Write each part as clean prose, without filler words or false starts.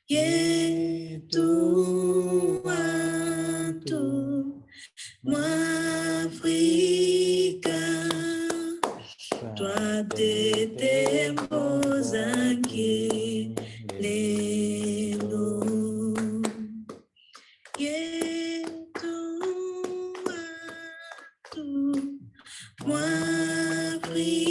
yetu watu mwafrika twatetemozange lelo yetu watu mwafrika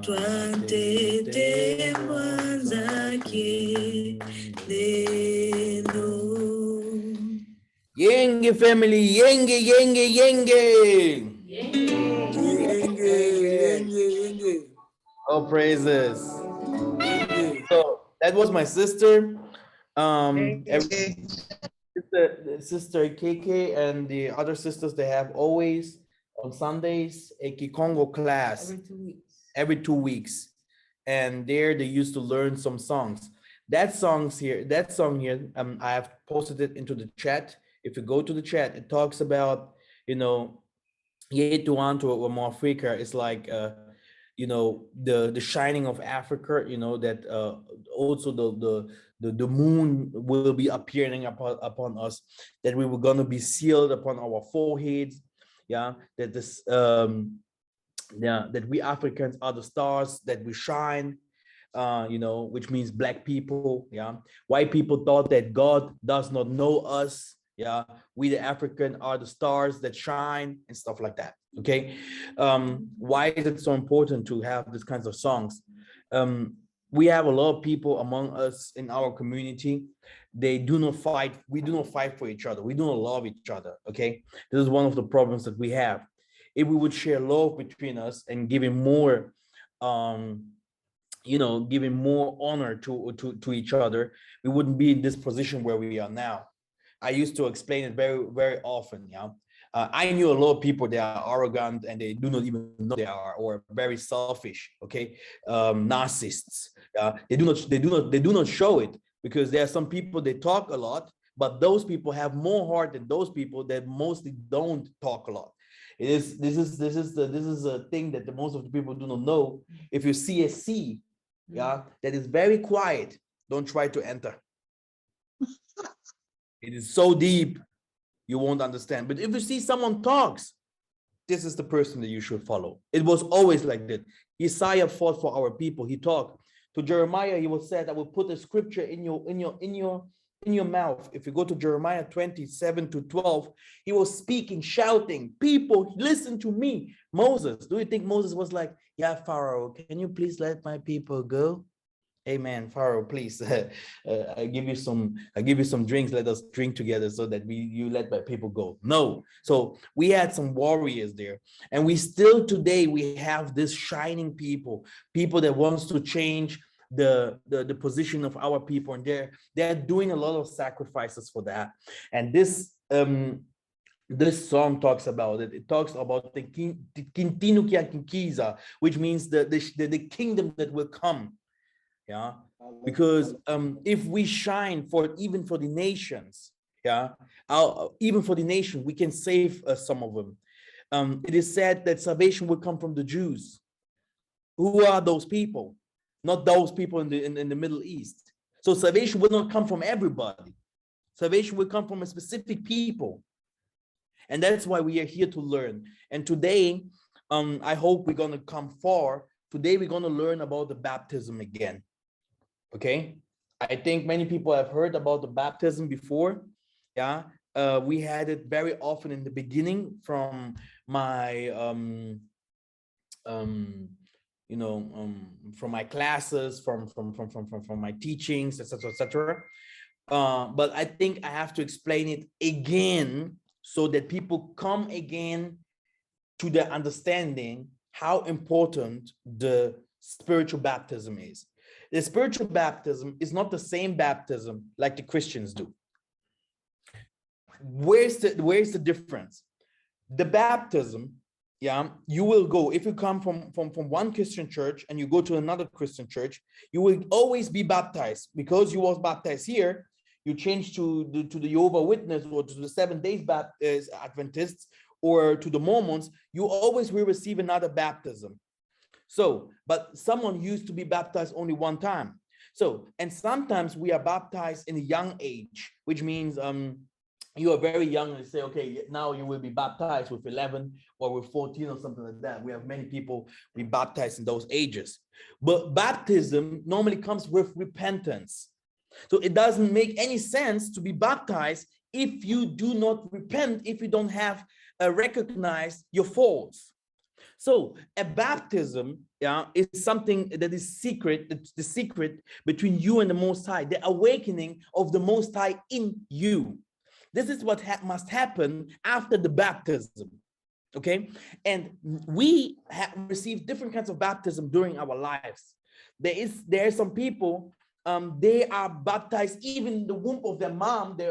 twatetemozange lelo. Yenge family, yenge, yenge, yenge. Yenge. Oh, praises. So that was my sister. The sister KK and the other sisters, they have always on Sundays a Kongo class every 2 weeks. And there they used to learn some songs. That song here, I have posted it into the chat. If you go to the chat, it talks about, Yetuanto or Africa is like, the shining of Africa, that also the moon will be appearing upon us, that we were going to be sealed upon our foreheads. Yeah, that this, that we Africans are the stars, that we shine. Which means black people, yeah. White people thought that God does not know us, yeah. We the African are the stars that shine and stuff like that. Okay, why is it so important to have these kinds of songs? We have a lot of people among us in our community. They do not fight. We do not fight for each other. We do not love each other. Okay, this is one of the problems that we have. If we would share love between us and giving more, giving more honor to each other, we wouldn't be in this position where we are now. I used to explain it very, very often. Yeah, I knew a lot of people that are arrogant and they do not even know they are, or very selfish. Okay, narcissists. They do not show it, because there are some people, they talk a lot, but those people have more heart than those people that mostly don't talk a lot. This is a thing that the most of the people do not know. If you see a sea, yeah, that is very quiet, don't try to enter. It is so deep, you won't understand. But if you see someone talks, this is the person that you should follow. It was always like that. Yissa'Yah fought for our people. He talked to Jeremiah. He was said, I will put a scripture in your mouth. If you go to Jeremiah 27-12, he was speaking, shouting, people, listen to me. Moses, do you think Moses was like, yeah, Pharaoh, can you please let my people go? Amen, Pharaoh, please. I give you some drinks. Let us drink together so that you let my people go. No. So we had some warriors there, and we still today we have this shining people that wants to change the position of our people, and they're doing a lot of sacrifices for that. And this song talks about it. It talks about the Kintuadi, which means the kingdom that will come. Yeah, because if we shine even for the nations, yeah, even for the nation, we can save some of them. It is said that salvation will come from the Jews. Who are those people? Not those people in the Middle East. So salvation will not come from everybody. Salvation will come from a specific people. And that's why we are here to learn. And today, I hope we're going to come far. Today, we're going to learn about the baptism again. Okay, I think many people have heard about the baptism before. Yeah, we had it very often in the beginning from my from my classes, from my teachings, etc. But I think I have to explain it again so that people come again to the understanding how important the spiritual baptism is. The spiritual baptism is not the same baptism like the Christians do. Where's the difference? The baptism, yeah, you will go, if you come from one Christian church and you go to another Christian church, you will always be baptized. Because you was baptized here, you change to the Jehovah's Witness or to the 7 Days Adventists or to the Mormons, you always will receive another baptism. So, but someone used to be baptized only one time. So, and sometimes we are baptized in a young age, which means you are very young and say, okay, now you will be baptized with 11 or with 14 or something like that. We have many people we baptized in those ages. But baptism normally comes with repentance. So it doesn't make any sense to be baptized if you do not repent, if you don't have recognized your faults. So a baptism, yeah, is something that is secret. It's the secret between you and the Most High, the awakening of the Most High in you. This is what must happen after the baptism. Okay, and we have received different kinds of baptism during our lives. There are some people, they are baptized even in the womb of their mom. They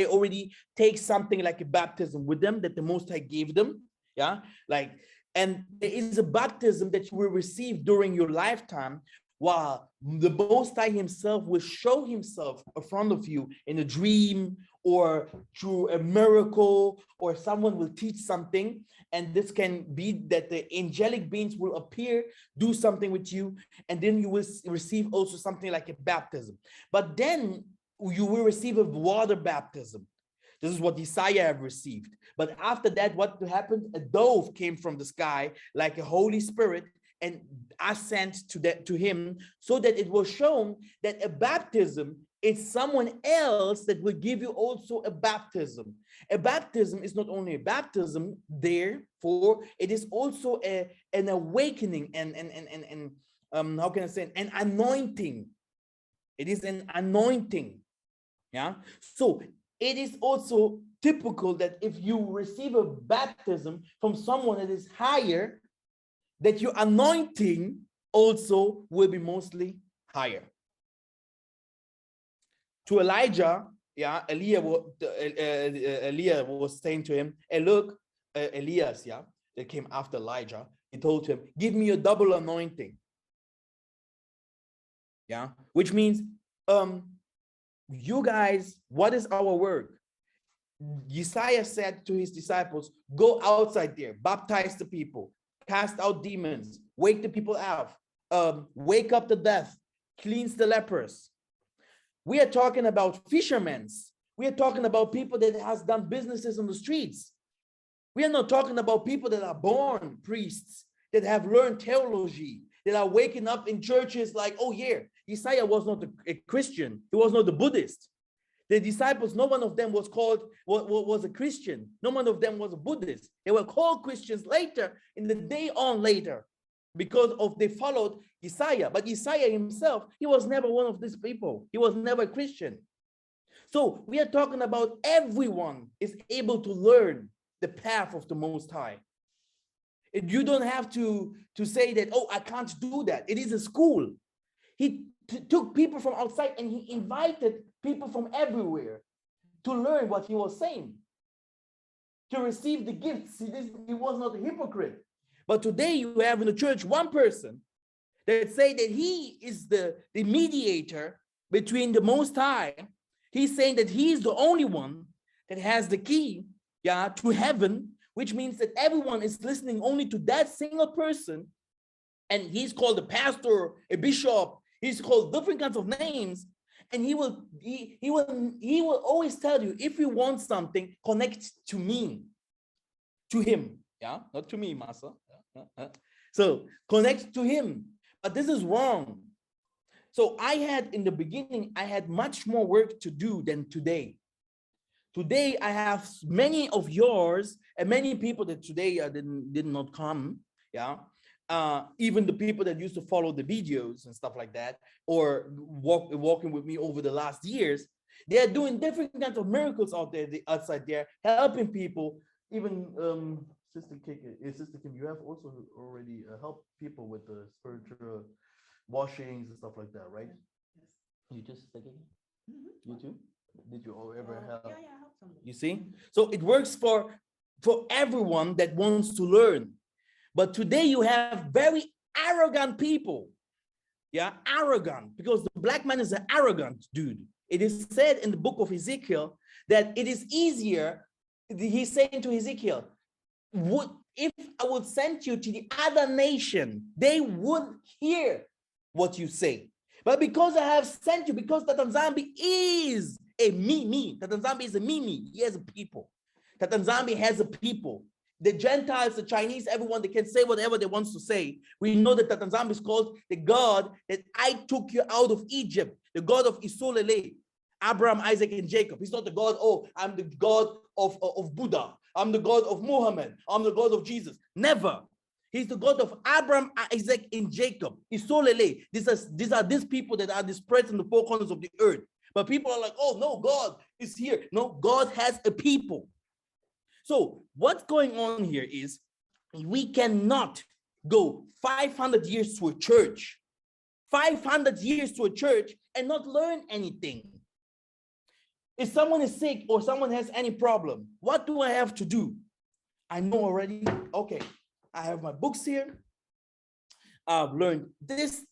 already take something like a baptism with them that the Most High gave them. Yeah, like, and there is a baptism that you will receive during your lifetime, while the Most High Himself will show Himself in front of you in a dream or through a miracle, or someone will teach something. And this can be that the angelic beings will appear, do something with you, and then you will receive also something like a baptism. But then you will receive a water baptism. This is what Yissa'Yah have received. But after that, what happened? A dove came from the sky like a Holy Spirit and ascend to him, so that it was shown that a baptism is someone else that will give you also a baptism. A baptism is not only a baptism, therefore it is also an awakening and how can I say it? An anointing. It is an anointing. Yeah. So it is also typical that if you receive a baptism from someone that is higher, that your anointing also will be mostly higher. To Elijah, yeah, Elijah was saying to him, hey, look, Elias, yeah, that came after Elijah, he told him, give me a double anointing. Yeah, which means, you guys, what is our work? Yissa'Yah said to his disciples, go outside there, baptize the people, cast out demons, wake the people out, wake up the deaf, cleanse the lepers. We are talking about fishermen. We are talking about people that has done businesses on the streets. We are not talking about people that are born priests, that have learned theology, that are waking up in churches like, oh yeah, Yissa'Yah was not a Christian. He was not a Buddhist. The disciples, no one of them was a Christian. No one of them was a Buddhist. They were called Christians later, in the day on later, because they followed Yissa'Yah. But Yissa'Yah himself, he was never one of these people. He was never a Christian. So we are talking about everyone is able to learn the path of the Most High. You don't have to say that, oh, I can't do that. It is a school. He took people from outside and he invited people from everywhere to learn what he was saying, to receive the gifts. He was not a hypocrite. But today you have in the church one person that say that he is the mediator between the Most High. He's saying that he is the only one that has the key, yeah, to heaven, which means that everyone is listening only to that single person. And he's called a pastor, a bishop. He's called different kinds of names. And he will always tell you, if you want something, connect to me, to him. Yeah, not to me, Massa. So connect to him. But this is wrong. So in the beginning, I had much more work to do than today. Today, I have many of yours and many people that today did not come. Yeah. Even the people that used to follow the videos and stuff like that, or walking with me over the last years, they are doing different kinds of miracles outside there, helping people. Even Sister Kim, you have also already helped people with the spiritual washings and stuff like that, right? Yes. You just again? You too? Did you ever help? Yeah, I helped somebody. You see? So it works for everyone that wants to learn. But today you have very arrogant people. Yeah, arrogant, because the black man is an arrogant dude. It is said in the book of Ezekiel that it is easier, he's saying to Ezekiel, if I would send you to the other nation, they would hear what you say. But because I have sent you, because Yah Nzambe is a me. Yah Nzambe is a me. He has a people. Yah Nzambe has a people. The Gentiles, the Chinese, everyone, they can say whatever they want to say. We know that Yah Nzambe is called the God that I took you out of Egypt, the God of Isolele, Abraham, Isaac, and Jacob. He's not the God, oh, I'm the God of Buddha. I'm the God of Muhammad. I'm the God of Jesus. Never. He's the God of Abraham, Isaac, and Jacob. Isolele. These are these people that are dispersed in the four corners of the earth. But people are like, oh, no, God is here. No, God has a people. So what's going on here is we cannot go 500 years to a church, 500 years to a church and not learn anything. If someone is sick or someone has any problem, what do I have to do? I know already, okay, I have my books here. I've learned this.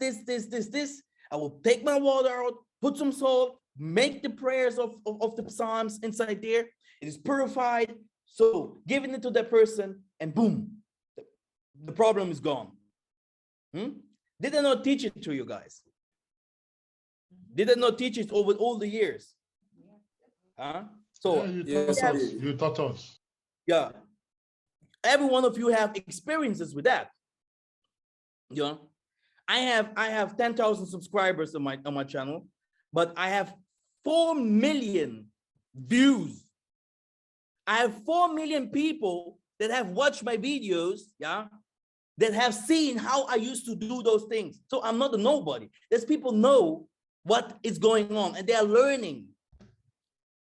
I will take my water out, put some salt, make the prayers of the Psalms inside there. It is purified. So giving it to that person and boom, the problem is gone. Did I not teach it to you guys? Did I not teach it over all the years? So yeah, you taught us. Yeah. Every one of you have experiences with that. You know, I have 10,000 subscribers on my channel, but I have 4 million views. I have 4 million people that have watched my videos, yeah, that have seen how I used to do those things. So I'm not a nobody. There's people know what is going on and they are learning.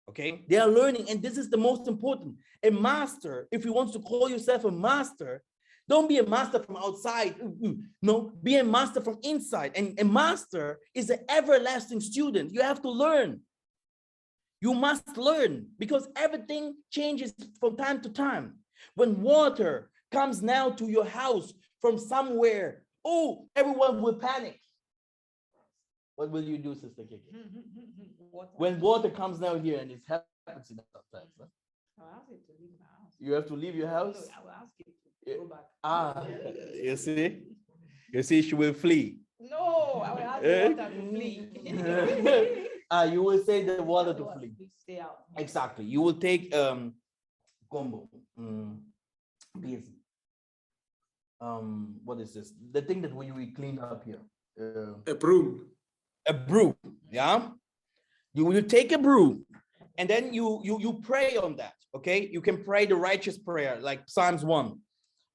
Okay, they are learning, and this is the most important. A master, if you want to call yourself a master, don't be a master from outside. No, be a master from inside. And a master is an everlasting student. You have to learn. You must learn because everything changes from time to time. When water comes now to your house from somewhere, oh, everyone will panic. What will you do, Sister Kiki? When water comes down here, and it happens sometimes. Huh? I'll ask it to leave my house. You have to leave your house? No, I will ask it to go back. You see? You see, she will flee. No, I will ask the water to flee. You will say the water to flee. Stay out. Exactly. You will take Kongo. What is this? The thing that we clean up here. A broom. A broom, yeah. You will take a broom, and then you pray on that. Okay, you can pray the righteous prayer like Psalms 1.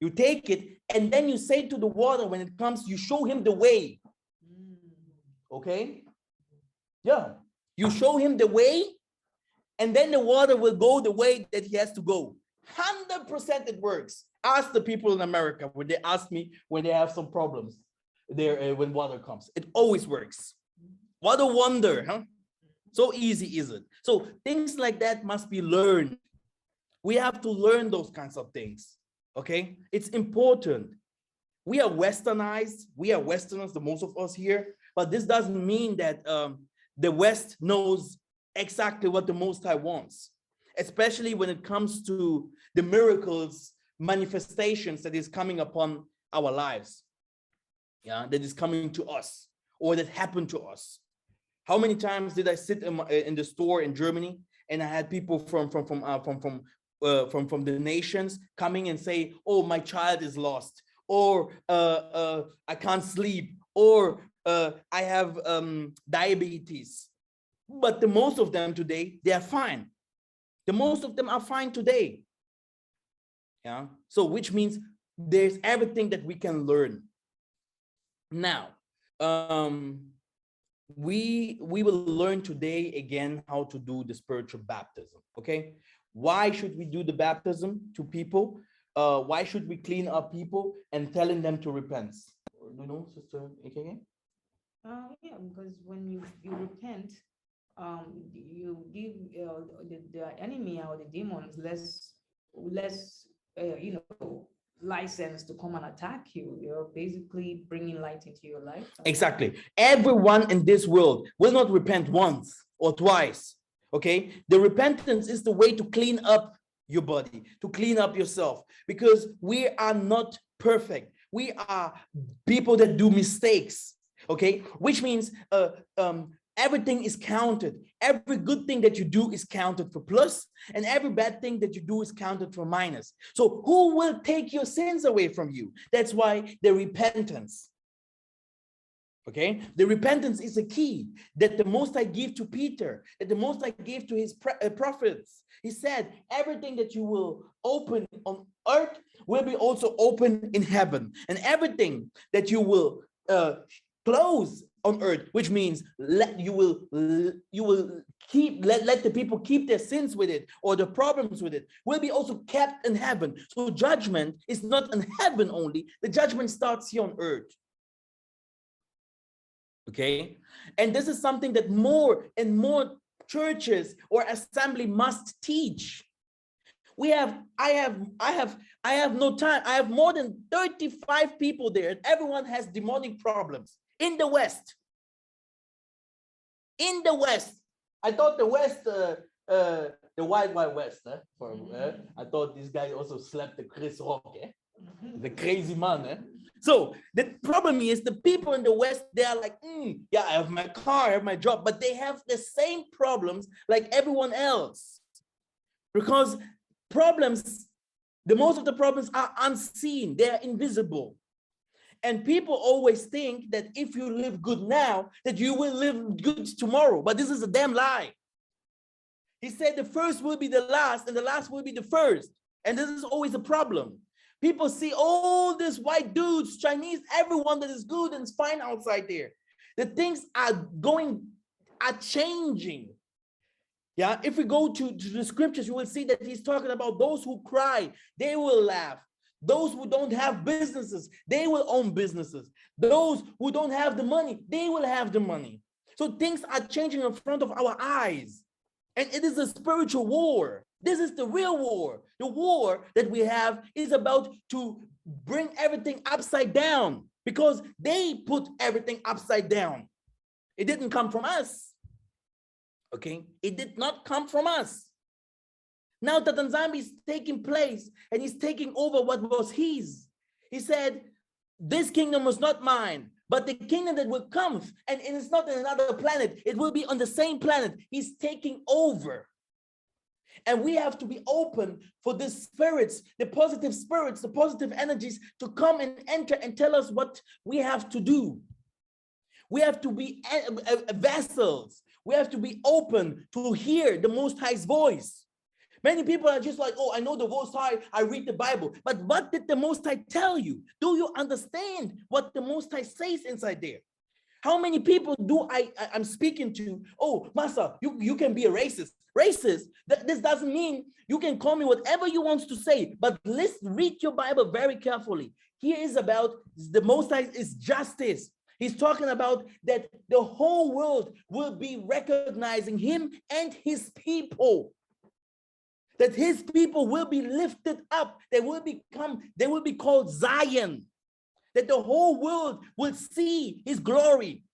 You take it, and then you say to the water when it comes, you show him the way. Okay, yeah. You show him the way, and then the water will go the way that he has to go. 100% it works. Ask the people in America when they ask me when they have some problems there when water comes. It always works. What a wonder, huh? So easy is it? So things like that must be learned. We have to learn those kinds of things, okay? It's important. We are westernized. We are Westerners, the most of us here, but this doesn't mean that the West knows exactly what the Most High wants, especially when it comes to the miracles, manifestations that is coming upon our lives, yeah, that is coming to us or that happened to us. How many times did I sit in the store in Germany and I had people from the nations coming and say, "Oh, my child is lost," or "I can't sleep," or "I have diabetes." But the most of them today, they are fine. The most of them are fine today. Yeah. So which means there's everything that we can learn. Now, we will learn today again how to do the spiritual baptism. Okay, why should we do the baptism to people? Why should we clean up people and telling them to repent? Do you know, Sister AKA? Yeah, because when you repent, you give the enemy or the demons less license to come and attack you. You're basically bringing light into your life. Exactly. Everyone in this world will not repent once or twice. Okay, the repentance is the way to clean up your body, to clean up yourself, because we are not perfect. We are people that do mistakes, Okay, which means everything is counted. Every good thing that you do is counted for plus, and every bad thing that you do is counted for minus. So who will take your sins away from you? That's why the repentance. Okay, the repentance is a key that the Most High gave to Peter, that the Most High gave to his prophets. He said, everything that you will open on earth will be also open in heaven, and everything that you will close on earth, which means you will keep let the people keep their sins with it, or the problems with it, will be also kept in heaven. So judgment is not in heaven only, the judgment starts here on earth. Okay, and this is something that more and more churches or assembly must teach. I have no time. I have more than 35 people there, and everyone has demonic problems in the West. In the West, I thought the West, the Wild West. I thought this guy also slept the Chris Rock, the crazy man. So the problem is the people in the West, they are like, yeah, I have my car, I have my job, but they have the same problems like everyone else. Because problems, the most of the problems are unseen, they are invisible. And people always think that if you live good now, that you will live good tomorrow. But this is a damn lie. He said the first will be the last and the last will be the first. And this is always a problem. People see all these white dudes, Chinese, everyone that is good and is fine outside there. The things are changing. Yeah, if we go to the scriptures, you will see that he's talking about those who cry, they will laugh. Those who don't have businesses, they will own businesses. Those who don't have the money, they will have the money. So things are changing in front of our eyes. And it is a spiritual war. This is the real war. The war that we have is about to bring everything upside down, because they put everything upside down. It didn't come from us. Okay? It did not come from us. Now that Nzambe is taking place and he's taking over what was his. He said, this kingdom was not mine, but the kingdom that will come, and it is not in another planet, it will be on the same planet. He's taking over. And we have to be open for the spirits, the positive energies to come and enter and tell us what we have to do. We have to be vessels. We have to be open to hear the Most High's voice. Many people are just like, oh, I know the Most High, I read the Bible. But what did the Most High tell you? Do you understand what the Most High says inside there? How many people do I'm speaking to? Oh, Massa, you can be a racist. Racist, this doesn't mean you can call me whatever you want to say, but let's read your Bible very carefully. Here is about the Most High is justice. He's talking about that the whole world will be recognizing him and his people. That his people will be lifted up. They will be called Zion. That the whole world will see his glory.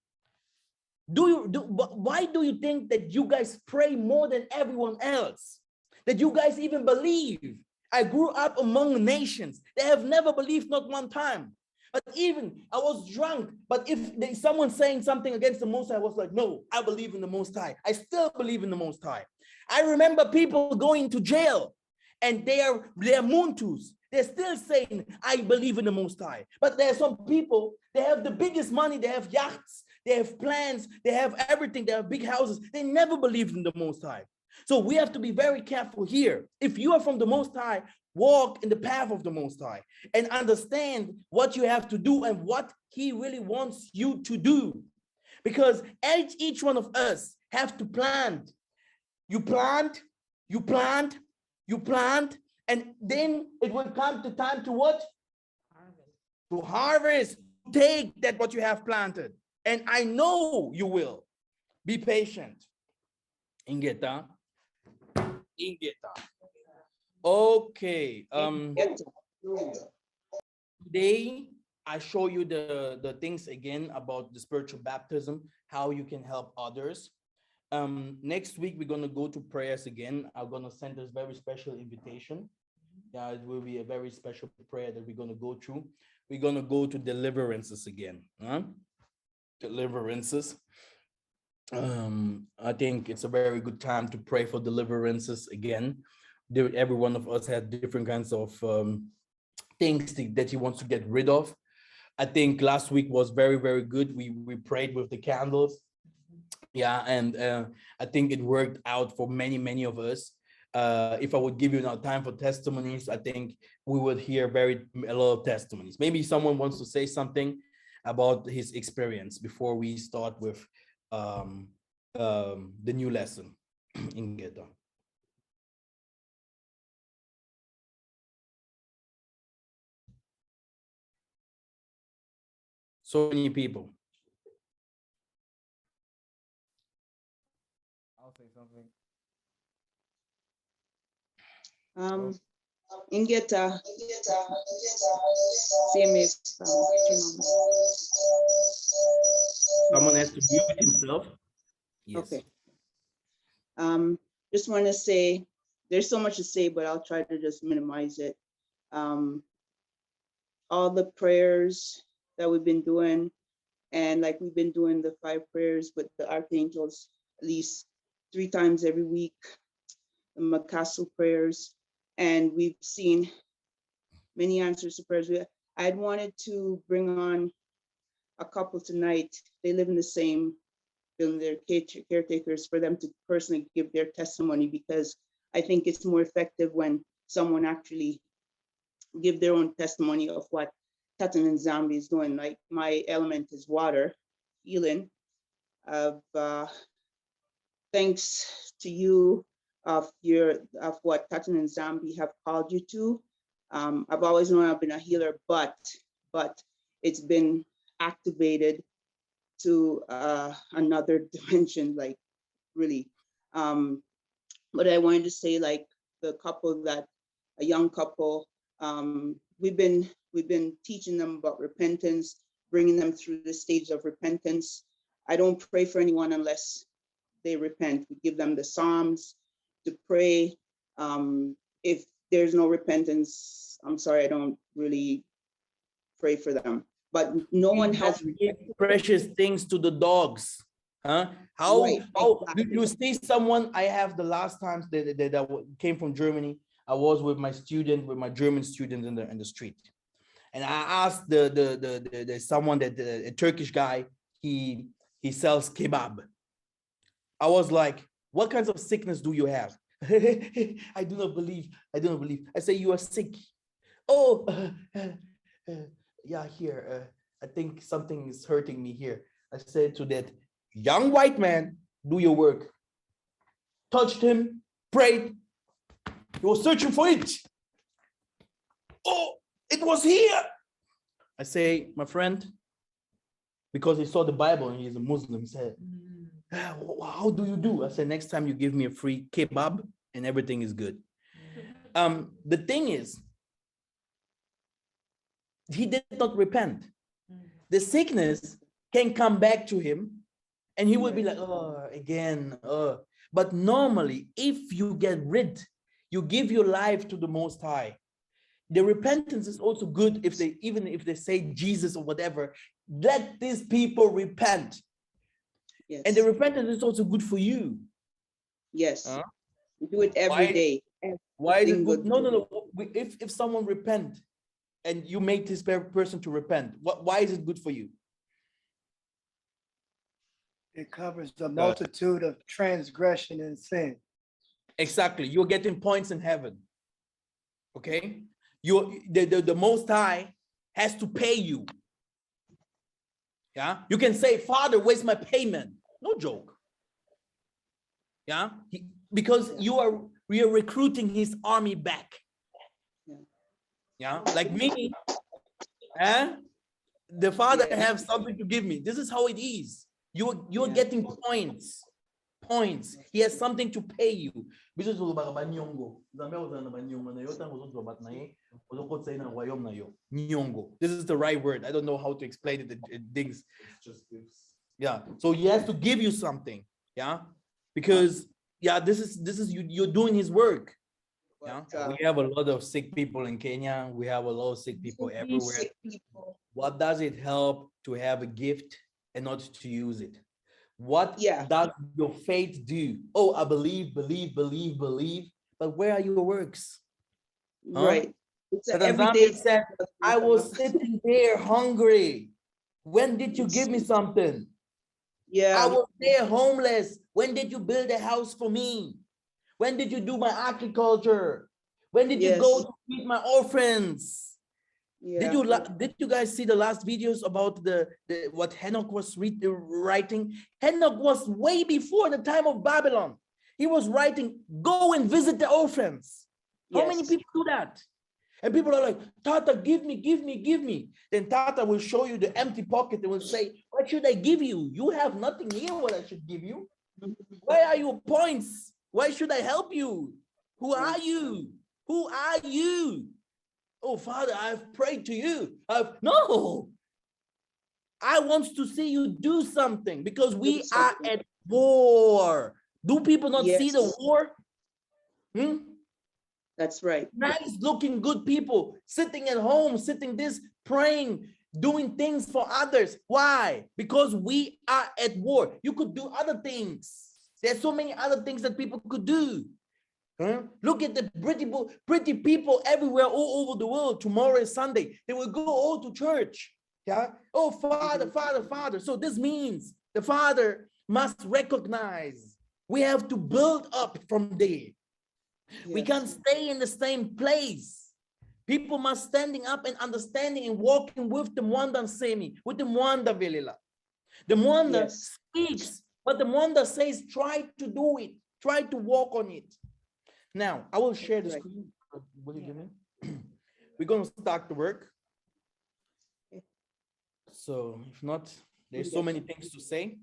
Why do you think that you guys pray more than everyone else? That you guys even believe? I grew up among nations. They have never believed, not one time. But even I was drunk. But if someone saying something against the Most High, I was like, no, I believe in the Most High. I still believe in the Most High. I remember people going to jail and they are Muntus. They're still saying, I believe in the Most High. But there are some people, they have the biggest money, they have yachts, they have plans, they have everything, they have big houses. They never believed in the Most High. So we have to be very careful here. If you are from the Most High, walk in the path of the Most High and understand what you have to do and what he really wants you to do. Because each one of us have to plant. You plant, you plant, you plant, and then it will come to time to what? Harvest. To harvest. Take that what you have planted. And I know you will. Be patient. Ingeta. Okay. Today I show you the things again about the spiritual baptism, how you can help others. Next week we're gonna go to prayers again. I'm gonna send this very special invitation. Yeah, it will be a very special prayer that we're gonna go through. We're gonna go to deliverances again. deliverances. I think it's a very good time to pray for deliverances again. Every one of us has different kinds of things that he wants to get rid of. I think last week was very, very good. We prayed with the candles. Yeah, and I think it worked out for many, many of us. If I would give you now time for testimonies, I think we would hear a lot of testimonies. Maybe someone wants to say something about his experience before we start with the new lesson in Geta. So many people. I'll say something. Ingeta, same if Someone has to mute himself. Yes. Okay. Just want to say, there's so much to say, but I'll try to just minimize it. All the prayers that we've been doing, and like we've been doing the 5 prayers with the archangels at least 3 times every week, the Makasu prayers, and we've seen many answers to prayers. I had wanted to bring on a couple tonight. They live in the same building, they're caretakers, for them to personally give their testimony, because I think it's more effective when someone actually give their own testimony of what Yah Nzambe is doing. Like my element is water, healing. Thanks to you of what Yah Nzambe have called you to. I've always known I've been a healer, but it's been activated to another dimension, like really. But I wanted to say, like the couple a young couple, we've been teaching them about repentance, bringing them through the stage of repentance. I don't pray for anyone unless they repent. We give them the Psalms to pray. If there's no repentance, I'm sorry, I don't really pray for them. But no one has precious things to the dogs. Huh? How you see someone? I have the last times that came from Germany. I was with my German student in the street, and I asked the someone that a Turkish guy, he sells kebab. I was like, what kinds of sickness do you have? I do not believe. I say, you are sick. Oh, yeah, here. I think something is hurting me here. I said to that young white man, do your work. Touched him, prayed. He was searching for it. Oh, it was here. I say, my friend, because he saw the Bible and he's a Muslim, he said, how do you do? I said, next time you give me a free kebab and everything is good. The thing is, he did not repent. The sickness can come back to him and he will be like, oh, again. But normally, if you you give your life to the Most High. The repentance is also good even if they say Jesus or whatever, let these people repent. Yes. And the repentance is also good for you. Yes. We do it every day. Why is it good? No. If someone repent and you make this person to repent, why is it good for you? It covers the multitude of transgression and sin. Exactly. You're getting points in heaven. Okay? The Most High has to pay you. Yeah? You can say, Father, where's my payment? No joke. Yeah? Because we are recruiting his army back. Yeah? Like me. The Father has something to give me. This is how it is. You're getting points. He has something to pay you. This is the right word. I don't know how to explain it. Things. Yeah. So he has to give you something. Yeah. Because this is you're doing his work. Yeah. We have a lot of sick people in Kenya. We have a lot of sick people everywhere. What does it help to have a gift and not to use it. What Yeah. does your faith do? Oh, I believe, but where are your works? Huh? Right. It's an But everyday Nzambe said, I was sitting there hungry. When did you give me something? I Yeah. was there homeless. When did you build a house for me? When did you do my agriculture? When did you go Yes. to feed my orphans? Yeah. Did you guys see the last videos about what Enoch was writing? Enoch was way before the time of Babylon. He was writing, go and visit the orphans. How many Yes. people do that? And people are like, Tata, give me. Then Tata will show you the empty pocket and will say, what should I give you? You have nothing here, what I should give you. Where are your points? Why should I help you? Who are you? Who are you? Oh, Father, I've prayed to you. No. I want to see you do something because we are at war. Do people not see the Yes. war? That's right. Nice looking good people sitting at home, sitting this, praying, doing things for others. Why? Because we are at war. You could do other things. There's so many other things that people could do. Look at the pretty people everywhere, all over the world. Tomorrow is Sunday. They will go all to church. Yeah. Oh, Father. So this means the Father must recognize we have to build up from there. We can't stay in the same place. People must standing up and understanding and walking with the Mwanda Nsemi, with the Mwanda Velila. The Mwanda speaks, but the Mwanda says, try to do it. Try to walk on it. Now, I will share the screen. Will you give me? We're going to start the work. So if not, there's so many things to say.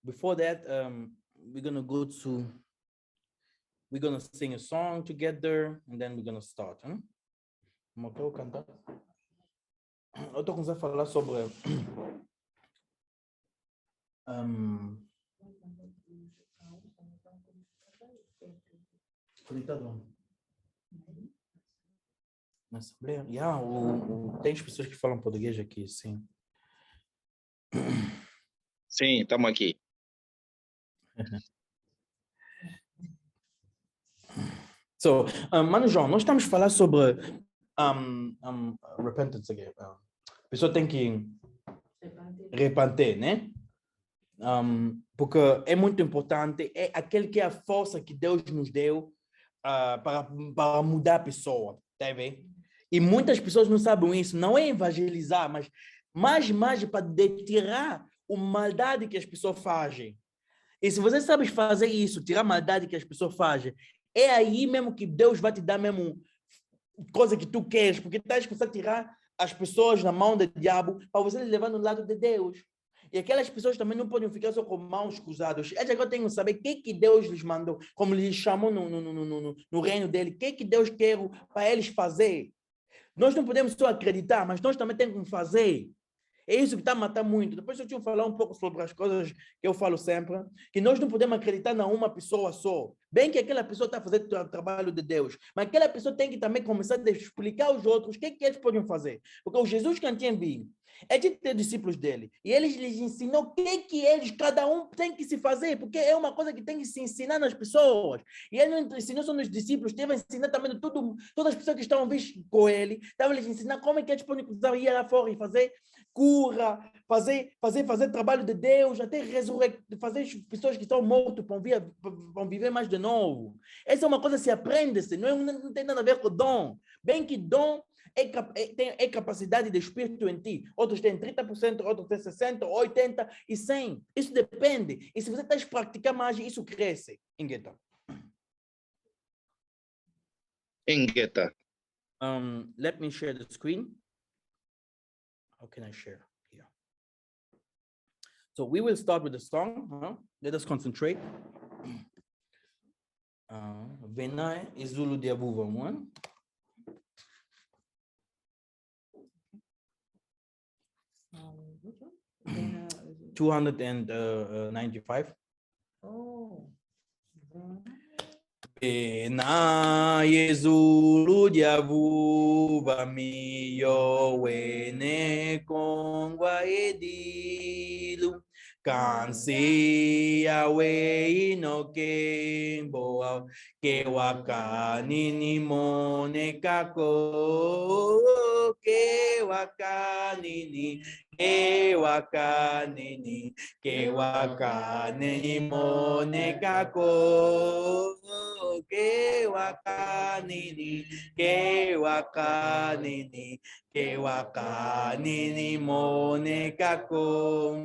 Before that, we're gonna sing a song together and then we're gonna start. Eu tô começando a falar sobre na Assembleia. Tem pessoas que falam português aqui, sim. Sim, estamos aqui. So, Mano João, nós estamos a falar sobre repentance aqui. A pessoa tem que repentir, né? Porque é muito importante, é aquele que é a força que Deus nos deu para mudar a pessoa, tá vendo? E muitas pessoas não sabem isso, não é evangelizar, mas mais para tirar a maldade que as pessoas fazem. E se você sabe fazer isso, tirar a maldade que as pessoas fazem, é aí mesmo que Deus vai te dar mesmo coisa que tu queres, porque estás começando a tirar as pessoas na mão do diabo para você levar no lado de Deus. E aquelas pessoas também não podem ficar só com mãos cruzadas. Eles agora têm que saber o que Deus lhes mandou, como lhes chamou no reino dele, o que Deus quer para eles fazer. Nós não podemos só acreditar, mas nós também temos que fazer. É isso que está a matar muito. Depois eu tinha que falar um pouco sobre as coisas que eu falo sempre, que nós não podemos acreditar em uma pessoa só. Bem que aquela pessoa está fazendo o trabalho de Deus, mas aquela pessoa tem que também começar a explicar aos outros o que eles podem fazer. Porque o Jesus que tinha vindo, ele tinha ter discípulos dele, e eles lhes ensinou o que eles, cada um, tem que se fazer, porque é uma coisa que tem que se ensinar nas pessoas. E ele não ensinou só nos discípulos, teve a ensinar também todas as pessoas que estavam com ele, estava lhes ensinar como é que eles podem ir lá fora e fazer cura, fazer trabalho de Deus, até fazer as pessoas que estão mortas vão viver mais de novo. Essa é uma coisa que se aprende-se, não tem nada a ver com dom. Bem que dom é capacidade de espírito em ti. Outros têm 30%, outros têm 60%, 80% e 100%. Isso depende. E se você está a praticar mais, isso cresce. Ingeta. Let me share the screen. How can I share here? So we will start with the song. Let us concentrate. Venai Izulu Diabuva 1. 295. Oh. Na Yezulu diavuva mio wene kongwa edilu kansi awe inokembo ke wakani ni mone kako ke wakani ni ke wakani ni ke wakani ni mone kako ke wakani ni ke wakani ni ke wakani ni mone kako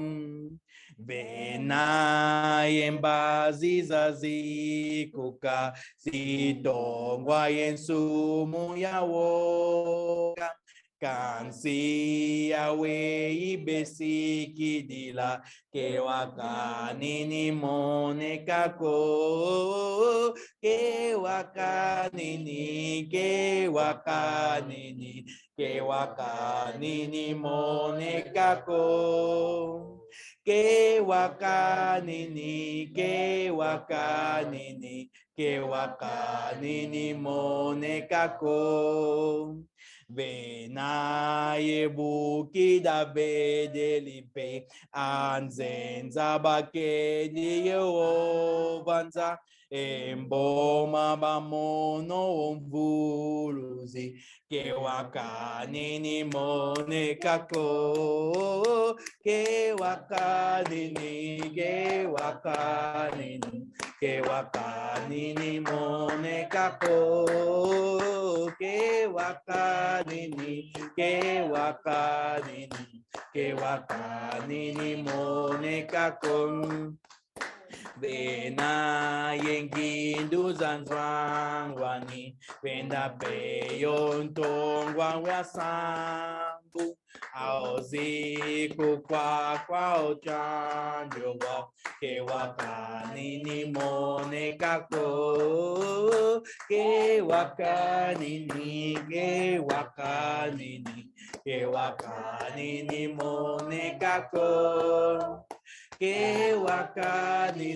Vena yembazi zazikuka sitongwa yensumu yawoka kansi yawe ibesiki dila kewakani ni mone kako kewakani ni kewakani ni kewakani ni mone kako ke wakani ni mone kako Venaye buki da bedelipe anzenza bakedi yeovanza emboma bamono omvuluzi ke wakani ni mone kako ke wakani ni ke wakani ni ke wakani ni mone kako ke wakani ni ke wakani ni ke wakani ni mone kako Vena yengindu zanzwangwani Venda peyon tongwa sambu Auzi kwa ochanjowa Ke wakani ni mone kako Ke wakani ni ke wakani ni Ke wakani ni mone kako ke wakani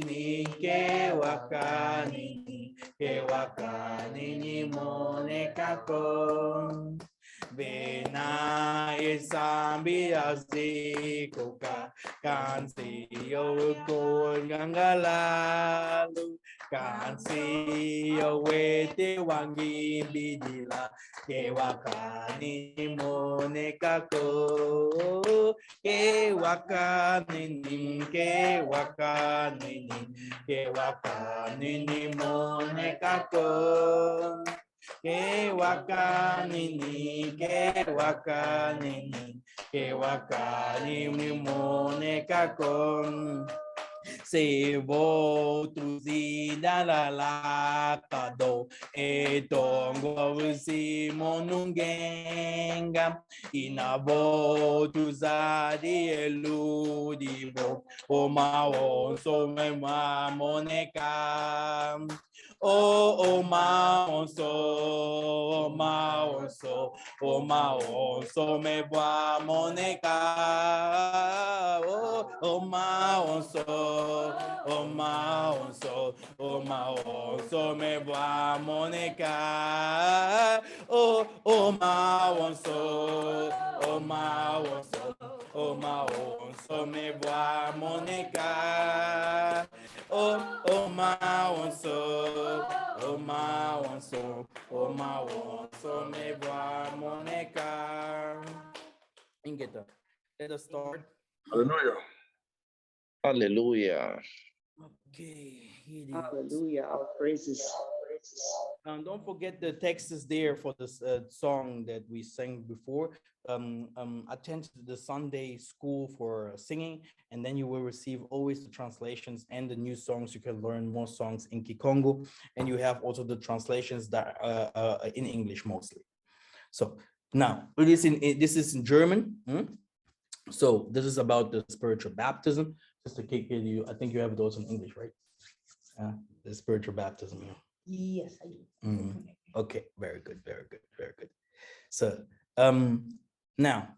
ni mone kako Vena isambi azikuka kansi yoko ngangalalu kansi yowete wangi bidila ke wakani mone kako ke wakani ni mone kako ke wakani ni mone kako se votruzinda la lacado e tongo simonungenga ina votruzadi eludivo o maonso me mamoneka o maonso me va moneka o maonso me va moneka o maonso me va moneka o maonso me va moneka. Ingeta, let us start. Hallelujah. Hallelujah. Okay, here it is. Hallelujah, all praises. Don't forget the text is there for this song that we sang before. Attend to the Sunday school for singing, and then you will receive always the translations and the new songs. You can learn more songs in Kongo, and you have also the translations that in English mostly. So now this is in German. So this is about the spiritual baptism. Just to kick you, I think you have it also in English, right? The spiritual baptism. Yeah. Yes, I do. Okay, very good. So now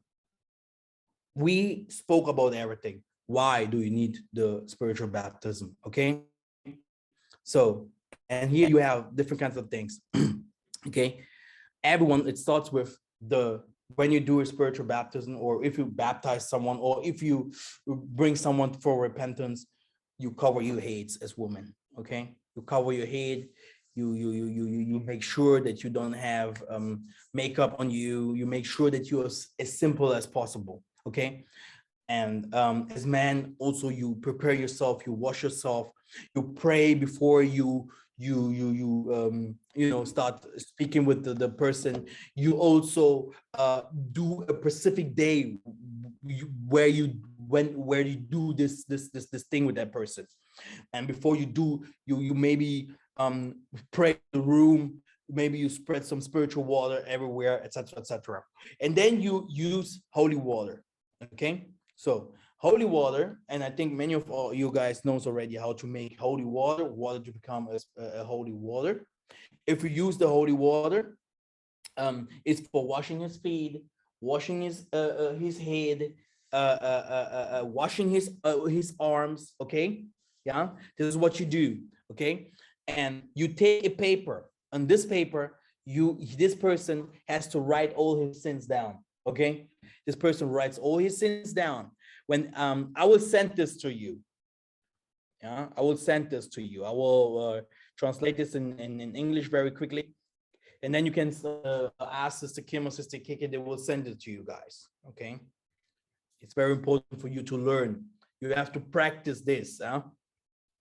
we spoke about everything. Why do you need the spiritual baptism? Okay, so And here you have different kinds of things. Okay, everyone, it starts with when you do a spiritual baptism, or if you baptize someone, or if you bring someone for repentance, you cover your heads as women. Okay, you cover your head. You make sure that you don't have makeup on you. You make sure that you're as simple as possible. Okay, and as man also, you prepare yourself, you wash yourself, you pray before you start speaking with the person. You also do a specific day where you do this thing with that person. And before you do, you maybe pray in the room, maybe you spread some spiritual water everywhere, etc., etc. And then you use holy water. Okay, so holy water, and I think many of you guys knows already how to make holy water to become a holy water. If you use the holy water, it's for washing his feet, washing his head, washing his arms. Okay, yeah, this is what you do. Okay, and you take a paper. On this paper, this person has to write all his sins down. Okay, this person writes all his sins down. When I will send this to you. Yeah, I will send this to you. I will translate this in English very quickly, and then you can ask Sister Kim or Sister Kiki. They will send it to you guys. Okay, it's very important for you to learn. You have to practice this.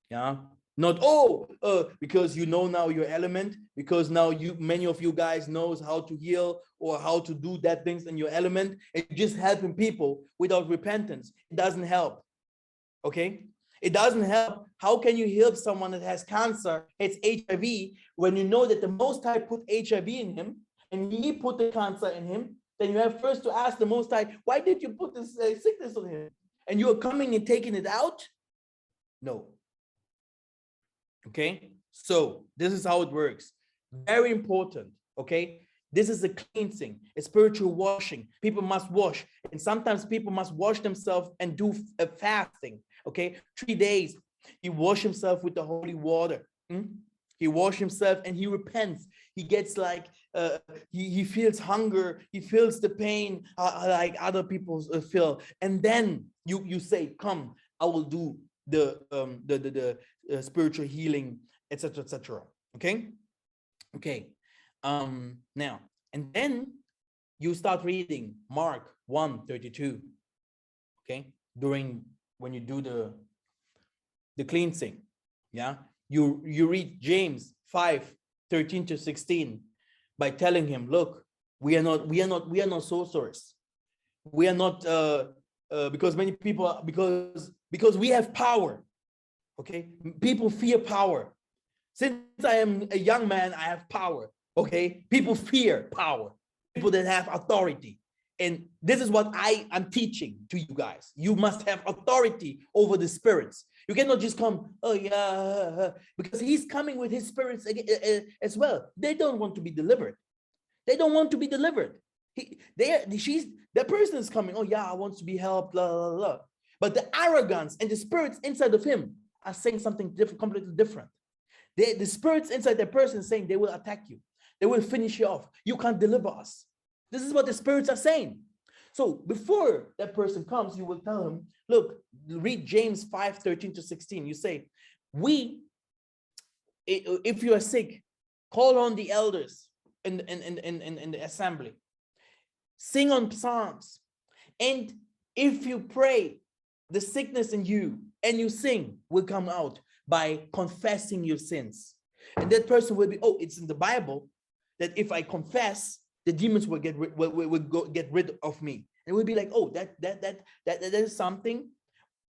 Yeah, not because you know now your element, because now many of you guys knows how to heal or how to do that things in your element, and just helping people without repentance. It doesn't help. Okay, it doesn't help. How can you help someone that has cancer, it's HIV, when you know that the Most High put HIV in him and he put the cancer in him? Then you have first to ask the Most High, why did you put this sickness on him? And you are coming and taking it out? No. Okay, so this is how it works. Very important. Okay, this is a cleansing, a spiritual washing. People must wash, and sometimes people must wash themselves and do a fasting. Okay, 3 days. He washed himself with the holy water. He washed himself and he repents. He gets like he feels hunger. He feels the pain like other people feel, and then you say, "Come, I will do the spiritual healing, etc., etc." Okay, now, and then you start reading Mark 1:32. Okay, when you do the cleansing. Yeah, you read James 5:13-16 by telling him, look, we are not sorcerers. We are not because many people, because we have power. Okay, people fear power. Since I am a young man, I have power. Okay, people fear power, people that have authority. And this is what I am teaching to you guys. You must have authority over the spirits. You cannot just come, oh yeah, because he's coming with his spirits as well. They don't want to be delivered. They don't want to be delivered. That person is coming, oh yeah, I want to be helped, blah, blah, blah. But the arrogance and the spirits inside of him are saying something different, completely different. The spirits inside the person is saying they will attack you. They will finish you off. You can't deliver us. This is what the spirits are saying. So before that person comes, you will tell him, look, read James 5:13-16. You say, if you are sick, call on the elders in the assembly. Sing on psalms. And if you pray, the sickness in you and you sing will come out by confessing your sins. And that person will be, oh, it's in the Bible that if I confess, the demons will get rid of me. And we'll be like, oh, that is something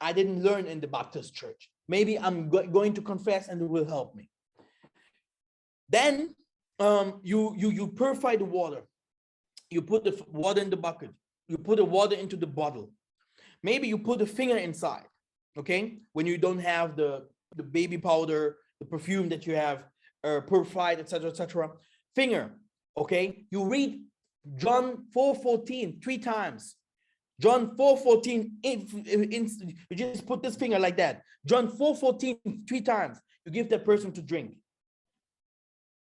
I didn't learn in the Baptist church. Maybe I'm going to confess and it will help me. Then you purify the water. You put the water in the bucket. You put the water into the bottle. Maybe you put a finger inside. Okay, when you don't have the baby powder, the perfume that you have purified, etc., etc. Finger. Okay, you read John 4:14 3 times. John 4:14, you just put this finger like that. John 4:14 3 times. You give that person to drink.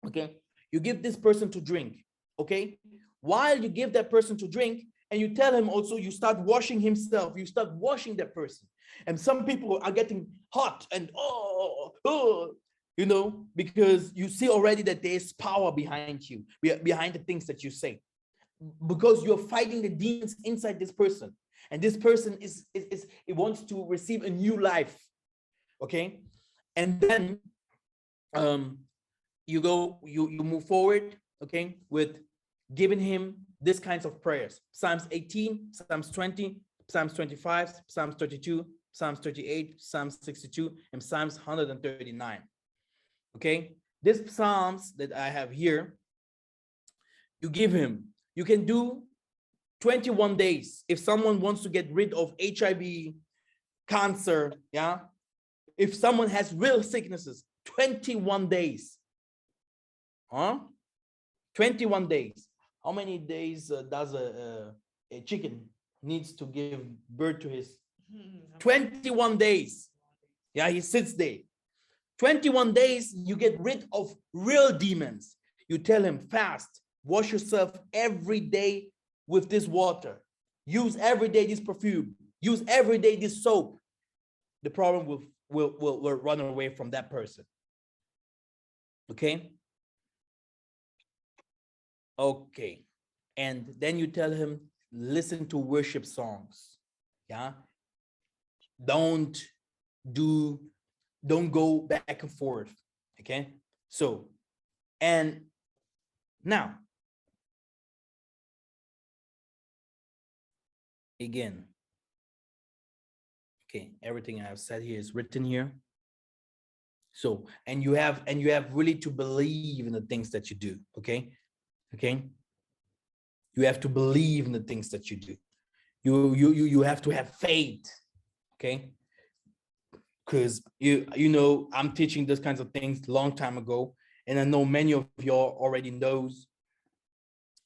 Okay, you give this person to drink. Okay, while you give that person to drink, and you tell him also, you start washing himself, you start washing that person. And some people are getting hot and you know, because you see already that there's power behind you, behind the things that you say, because you're fighting the demons inside this person. And this person is it wants to receive a new life. Okay, and then you move forward, okay, with giving him this kinds of prayers: Psalms 18, Psalms 20, Psalms 25, Psalms 32, Psalms 38, Psalms 62, and Psalms 139. Okay, these psalms that I have here, you give him. You can do 21 days if someone wants to get rid of HIV, cancer, yeah. If someone has real sicknesses, 21 days. 21 days. How many days does a chicken needs to give birth to his? 21 days. Yeah, he sits there. 21 days, you get rid of real demons. You tell him, fast, wash yourself every day with this water. Use every day this perfume. Use every day this soap. The problem will run away from that person. Okay? Okay. And then you tell him, listen to worship songs. Yeah? Don't go back and forth. Okay? So, and now, again, okay, everything I have said here is written here. So, and you have really to believe in the things that you do. Okay? Okay? You have to believe in the things that you do. You have to have faith. Okay? Because you know, I'm teaching those kinds of things a long time ago, and I know many of y'all already knows.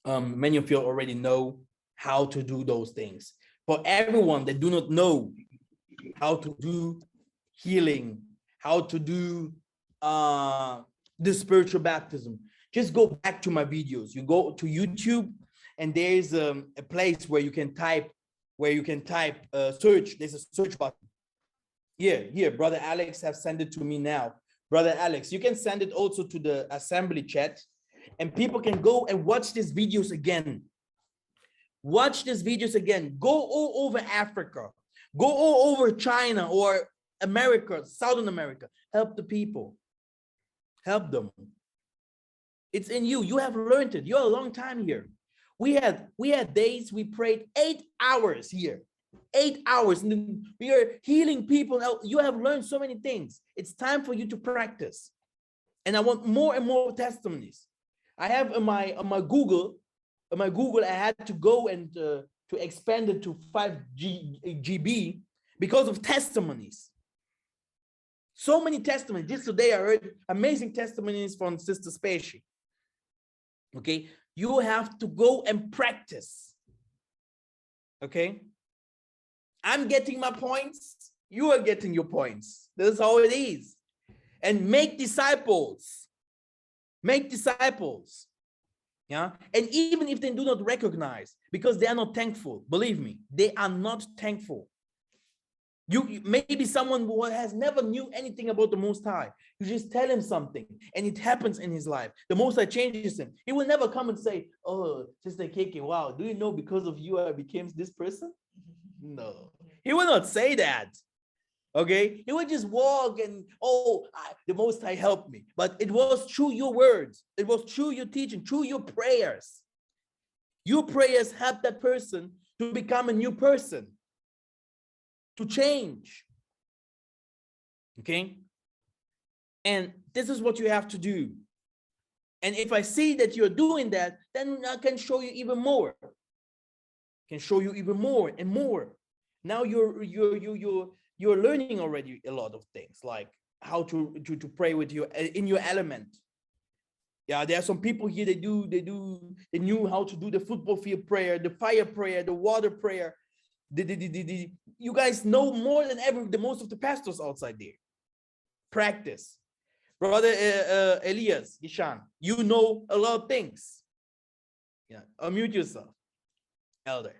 Many of you already know how to do those things. For everyone that do not know how to do healing, how to do the spiritual baptism, just go back to my videos. You go to YouTube, and there's a place where you can type search. There's a search button. Here, Brother Alex have sent it to me now. Brother Alex, you can send it also to the assembly chat, and people can go and watch these videos again. Watch these videos again. Go all over Africa. Go all over China or America, Southern America. Help the people. Help them. It's in you. You have learned it. You're a long time here. We had days we prayed 8 hours here. 8 hours. And we are healing people. Now, you have learned so many things. It's time for you to practice. And I want more and more testimonies. I have on my Google, I had to go and to expand it to 5 GB because of testimonies. So many testimonies. Just today I heard amazing testimonies from Sister Spacey. Okay, you have to go and practice. Okay, I'm getting my points. You are getting your points. That's how it is. And make disciples. Make disciples. Yeah. And even if they do not recognize, because they are not thankful, believe me, they are not thankful. You maybe someone who has never knew anything about the Most High. You just tell him something and it happens in his life. The Most High changes him. He will never come and say, oh, Sister Keke, wow, do you know because of you I became this person? No, he will not say that. Okay, he would just walk and, the Most High helped me. But it was through your words. It was through your teaching, through your prayers. Your prayers helped that person to become a new person, to change. Okay? And this is what you have to do. And if I see that you're doing that, then I can show you even more. Can show you even more and more. Now you're learning already a lot of things, like how to pray with you in your element. Yeah, there are some people here, they knew how to do the football field prayer, the fire prayer, the water prayer. You guys know more than ever the most of the pastors outside there. Practice. Brother Elias, Ishan, you know a lot of things. Yeah, unmute yourself, elder.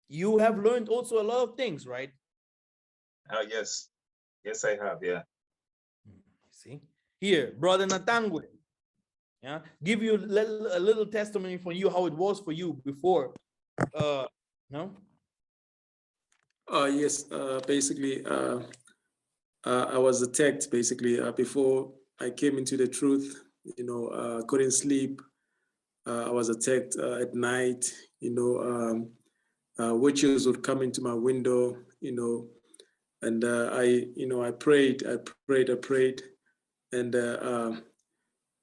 You have learned also a lot of things, right? Yes. Yes, I have, yeah. See? Here, Brother Natangwe. Yeah, give you a little testimony for you how it was for you before. No? Yes, basically, I was attacked basically before I came into the truth, you know, couldn't sleep. I was attacked at night, you know, witches would come into my window, you know, and I prayed, and,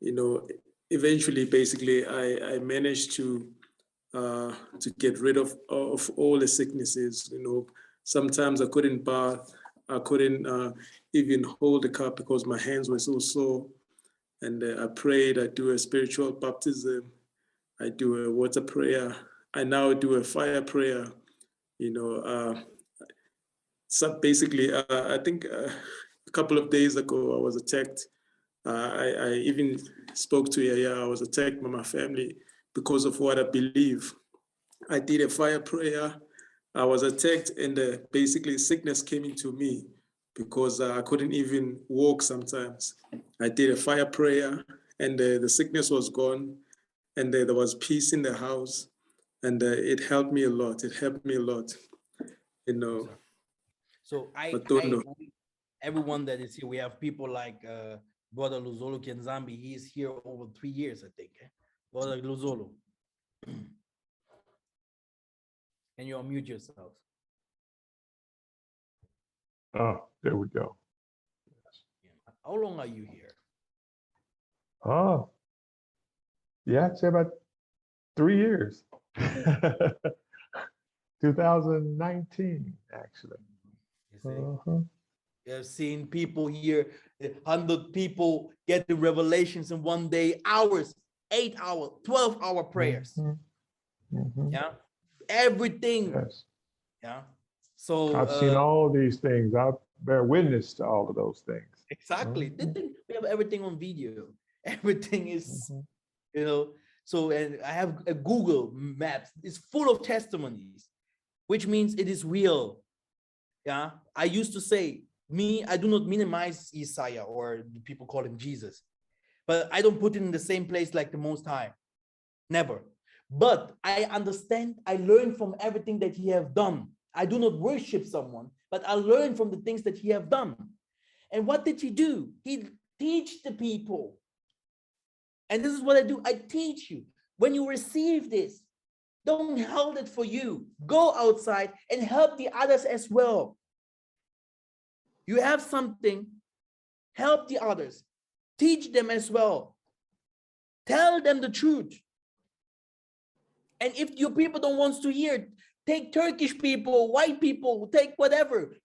you know, eventually, basically, I managed to get rid of all the sicknesses, you know. Sometimes I couldn't bath, I couldn't even hold the cup because my hands were so sore. And I prayed, I do a spiritual baptism, I do a water prayer, I now do a fire prayer, you know. So basically, I think a couple of days ago, I was attacked. I even spoke to Yah. I was attacked by my family because of what I believe. I did a fire prayer. I was attacked, and basically sickness came into me because I couldn't even walk sometimes. I did a fire prayer, and the sickness was gone, and there was peace in the house, and it helped me a lot. It helped me a lot, you know. So everyone that is here, we have people like Brother Luzolo Kenzambi. He's here over 3 years, I think. Brother Luzolo. Can you unmute yourself? Oh, there we go. How long are you here? Oh, yeah, I'd say about 3 years. 2019, actually. You see? You have seen people here, 100 people get the revelations in one day, hours, 8 hours, 12-hour prayers. Yeah, everything. Yes. Yeah. So I've seen all these things. I bear witness to all of those things. exactly. We have everything on video. Everything is, you know. So, and I have a Google Maps. It's full of testimonies, which means it is real. Yeah. I used to say, I do not minimize Yissa'Yah, or people call him Jesus, but I don't put it in the same place like the Most High. Never. But I understand, I learn from everything that he have done. I do not worship someone, but I learn from the things that he have done. And what did he do? He teach the people. And this is what I do. I teach you. When you receive this, don't hold it for you. Go outside and help the others as well. You have something, help the others. Teach them as well. Tell them the truth. And if your people don't want to hear, take Turkish people, white people, take whatever,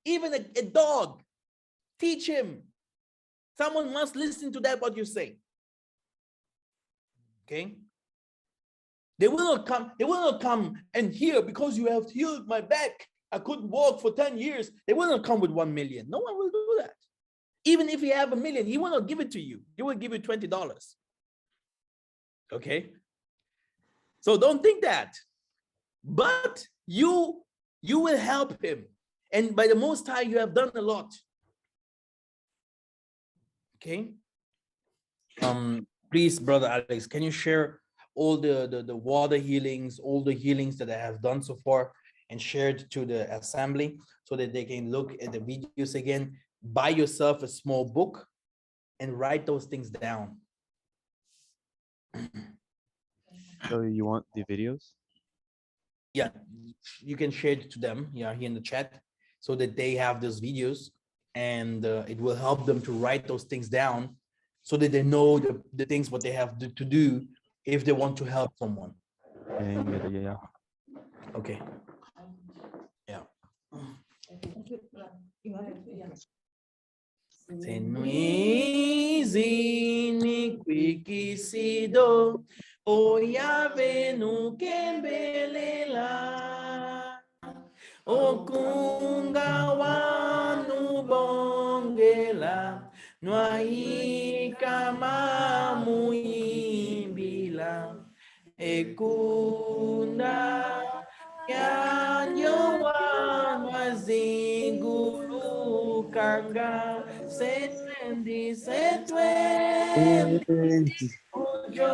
even a dog, teach him. Someone must listen to that, what you say. Okay? They will not come and hear because you have healed my back. I couldn't walk for 10 years. They will not come with 1 million. No one will do that. Even if you have 1 million, he will not give it to you. He will give you $20. Okay? So don't think that. But you will help him. And by the Most High, you have done a lot. Okay? Please, Brother Alex, can you share all the water healings, all the healings that I have done so far, and shared to the assembly so that they can look at the videos again? Buy yourself a small book and write those things down. So you want the videos? Yeah, you can share it to them, yeah, here in the chat, so that they have those videos, and it will help them to write those things down so that they know the things what they have to do if they want to help someone. Yeah. Okay. Yeah. Tenuizini kwikisido oyave nukembelela okunga wanu bongela Nwai kama muimbila ekunda yanyowa mazingulu kanga setwendi setwendi ojo